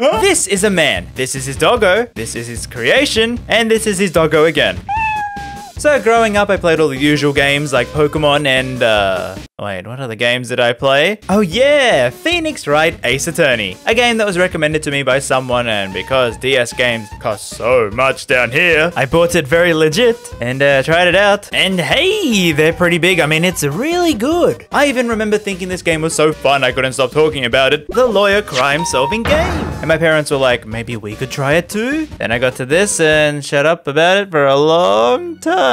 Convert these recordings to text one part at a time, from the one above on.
This is a man. This is his doggo. This is his creation. And this is his doggo again. So growing up, I played all the usual games like Pokemon and, wait, what other games did I play? Oh yeah, Wright Ace Attorney. A game that was recommended to me by someone, and because DS games cost so much down here, I bought it very legit and tried it out. And hey, they're pretty big. I mean, it's really good. I even remember thinking this game was so fun I couldn't stop talking about it. The lawyer crime solving game. And my parents were like, maybe we could try it too? Then I got to this and shut up about it for a long time.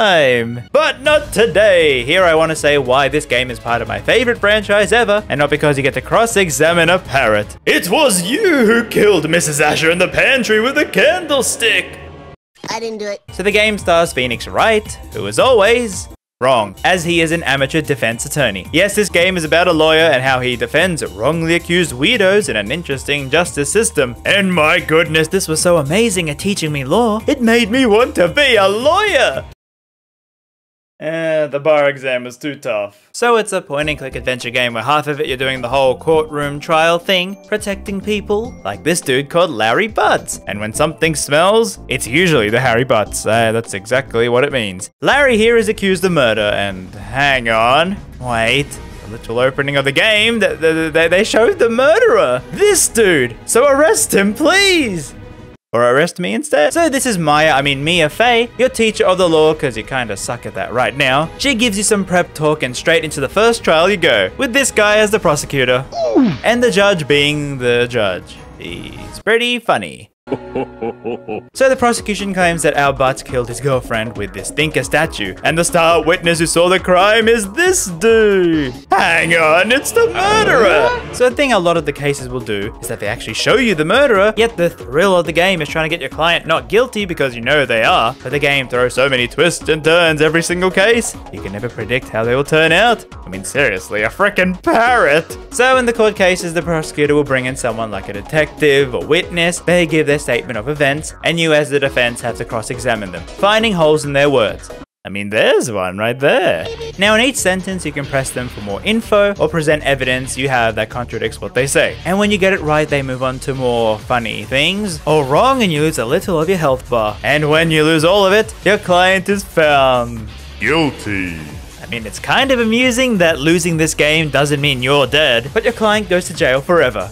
But not today. Here I want to say why this game is part of my favorite franchise ever, and not because you get to cross-examine a parrot. It was you who killed Mrs. Asher in the pantry with a candlestick. I didn't do it. So the game stars Wright, who is always wrong, as he is an amateur defense attorney. Yes, this game is about a lawyer and how he defends wrongly accused weirdos in an interesting justice system. And my goodness, this was so amazing at teaching me law. It made me want to be a lawyer. The bar exam was too tough. So it's a point-and-click adventure game where half of it you're doing the whole courtroom trial thing, protecting people, like this dude called Larry Butts. And when something smells, it's usually the Harry Butts. That's exactly what it means. Larry here is accused of murder, and hang on, wait. The literal opening of the game, they showed the murderer. This dude. So arrest him, please. Or arrest me instead. So this is Mia Fey, your teacher of the law, because you kinda suck at that right now. She gives you some prep talk and straight into the first trial you go, with this guy as the prosecutor. Ooh. And the judge being the judge. He's pretty funny. So the prosecution claims that our Butts killed his girlfriend with this thinker statue, and the star witness who saw the crime is this dude. Hang on, it's the murderer. So the thing a lot of the cases will do is that they actually show you the murderer, yet the thrill of the game is trying to get your client not guilty because you know they are. But the game throws so many twists and turns every single case, you can never predict how they will turn out. I mean, seriously, a frickin' parrot. So in the court cases, the prosecutor will bring in someone like a detective or witness. They give their statement of events, and you as the defense have to cross-examine them, finding holes in their words. I mean, there's one right there. Now in each sentence, you can press them for more info or present evidence you have that contradicts what they say. And when you get it right, they move on to more funny things, or wrong and you lose a little of your health bar. And when you lose all of it, your client is found guilty. I mean, it's kind of amusing that losing this game doesn't mean you're dead, but your client goes to jail forever.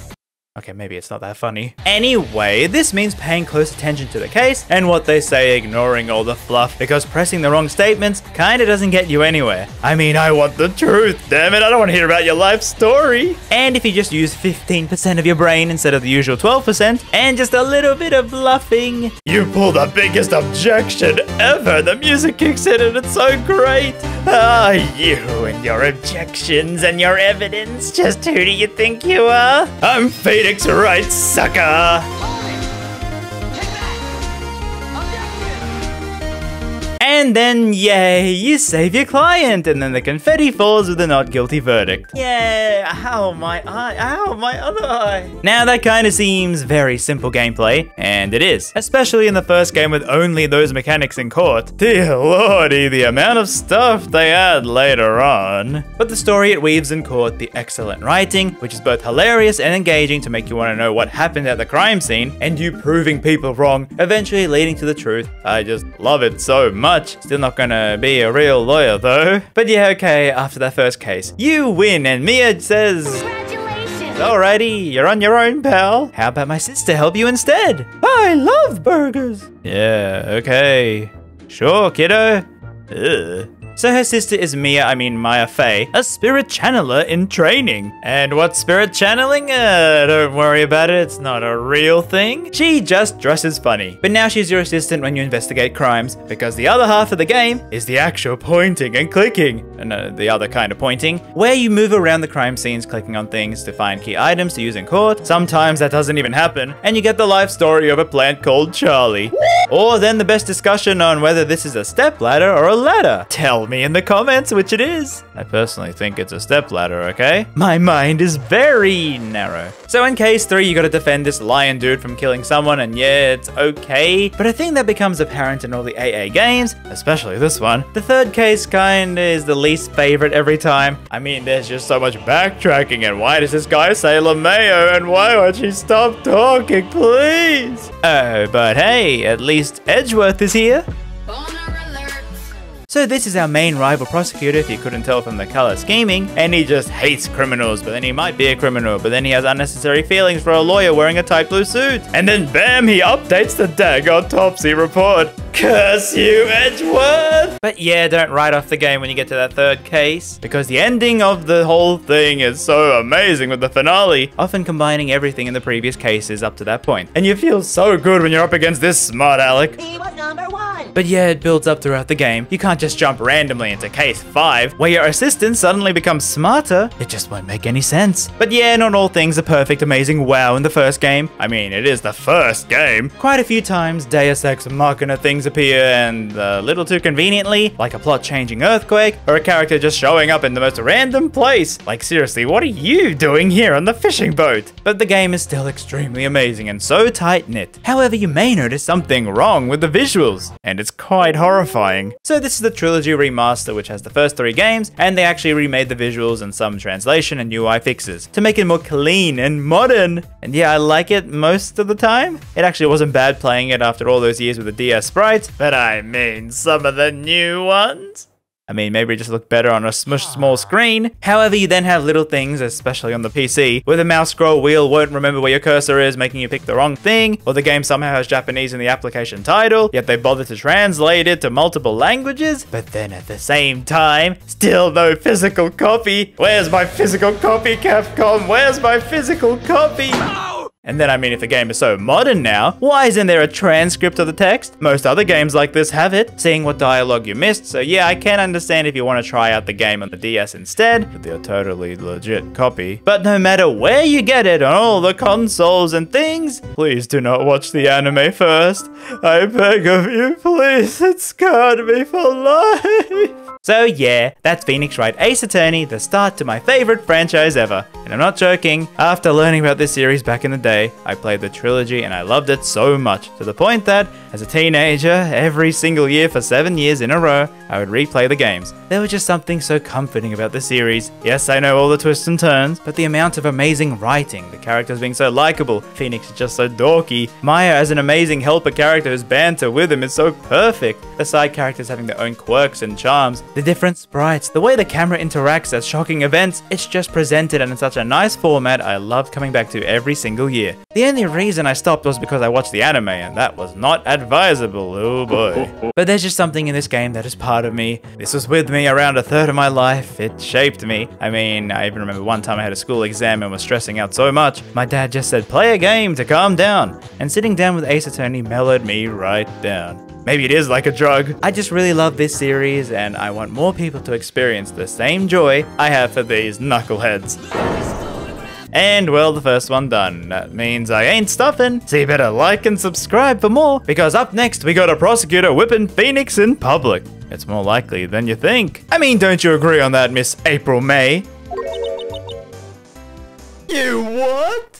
Okay, maybe it's not that funny. Anyway, this means paying close attention to the case and what they say, ignoring all the fluff, because pressing the wrong statements kinda doesn't get you anywhere. I mean, I want the truth, damn it, I don't want to hear about your life story. And if you just use 15% of your brain instead of the usual 12%, and just a little bit of bluffing, you pull the biggest objection ever. The music kicks in and it's so great. Ah, you and your objections and your evidence, just who do you think you are? I'm Wright, sucker! And then, yay, you save your client, and then the confetti falls with a not guilty verdict. Yeah, ow, my eye, ow, my other eye. Now that kind of seems very simple gameplay, and it is, especially in the first game with only those mechanics in court. Dear lordy, the amount of stuff they add later on. But the story it weaves in court, the excellent writing, which is both hilarious and engaging to make you want to know what happened at the crime scene, and you proving people wrong, eventually leading to the truth. I just love it so much. Still not gonna be a real lawyer though. But yeah, okay, after that first case, you win, and Mia says, congratulations. Alrighty, you're on your own, pal. How about my sister help you instead? I love burgers. Yeah, okay. Sure, kiddo. Ugh. So her sister is Mia Fey, a spirit channeler in training. And what's spirit channeling? Don't worry about it, it's not a real thing. She just dresses funny. But now she's your assistant when you investigate crimes, because the other half of the game is the actual pointing and clicking. No, the other kind of pointing, where you move around the crime scenes clicking on things to find key items to use in court. Sometimes that doesn't even happen, and you get the life story of a plant called Charlie. Or then the best discussion on whether this is a step ladder or a ladder. Tell tell me in the comments which it is. I personally think it's a stepladder, okay? My mind is very narrow. So in case 3, you gotta defend this lion dude from killing someone, and yeah, it's okay. But I think that becomes apparent in all the AA games, especially this one. The third case kinda is the least favorite every time. I mean, there's just so much backtracking, and why does this guy say LeMayo, and why won't she stop talking, please? Oh, but hey, at least Edgeworth is here. So this is our main rival prosecutor, if you couldn't tell from the color scheming, and he just hates criminals, but then he might be a criminal, but then he has unnecessary feelings for a lawyer wearing a tight blue suit. And then bam, he updates the dag autopsy report. Curse you, Edgeworth! But yeah, don't write off the game when you get to that third case, because the ending of the whole thing is so amazing with the finale, often combining everything in the previous cases up to that point. And you feel so good when you're up against this smart Alec. He was number 1. But yeah, it builds up throughout the game. You can't just jump randomly into case 5, where your assistant suddenly becomes smarter. It just won't make any sense. But yeah, not all things are perfect, amazing wow in the first game. I mean, it is the first game. Quite a few times, Deus Ex Machina things appear, and a little too conveniently, like a plot-changing earthquake, or a character just showing up in the most random place. Like seriously, what are you doing here on the fishing boat? But the game is still extremely amazing and so tight-knit. However, you may notice something wrong with the visuals, and it's quite horrifying. So this is the Trilogy Remaster, which has the first 3 games, and they actually remade the visuals and some translation and UI fixes to make it more clean and modern. And yeah, I like it most of the time. It actually wasn't bad playing it after all those years with the DS sprites, but I mean some of the new ones. I mean, maybe it just looked better on a smushed small screen. However, you then have little things, especially on the PC, where the mouse scroll wheel won't remember where your cursor is, making you pick the wrong thing, or the game somehow has Japanese in the application title, yet they bother to translate it to multiple languages, but then at the same time, still no physical copy. Where's my physical copy, Capcom? Where's my physical copy? And then, I mean, if the game is so modern now, why isn't there a transcript of the text? Most other games like this have it, seeing what dialogue you missed. So yeah, I can understand if you want to try out the game on the DS instead, with your totally legit copy. But no matter where you get it on all the consoles and things, please do not watch the anime first. I beg of you, please. It scarred me for life. So yeah, that's Phoenix Wright Ace Attorney, the start to my favorite franchise ever. And I'm not joking, after learning about this series back in the day, I played the trilogy and I loved it so much, to the point that, as a teenager, every single year for 7 years in a row, I would replay the games. There was just something so comforting about the series. Yes, I know all the twists and turns, but the amount of amazing writing, the characters being so likable, Phoenix is just so dorky, Maya as an amazing helper character whose banter with him is so perfect, the side characters having their own quirks and charms, the different sprites, the way the camera interacts at shocking events, it's just presented in such a nice format I loved coming back to every single year. The only reason I stopped was because I watched the anime, and that was not advisable, oh boy. But there's just something in this game that is part of me. This was with me around a third of my life, it shaped me. I mean, I even remember one time I had a school exam and was stressing out so much, my dad just said, play a game to calm down. And sitting down with Ace Attorney mellowed me right down. Maybe it is like a drug. I just really love this series, and I want more people to experience the same joy I have for these knuckleheads. And well, the first one done. That means I ain't stuffing, so you better like and subscribe for more, because up next we got a prosecutor whipping Phoenix in public. It's more likely than you think. I mean, don't you agree on that, Miss April May? You what?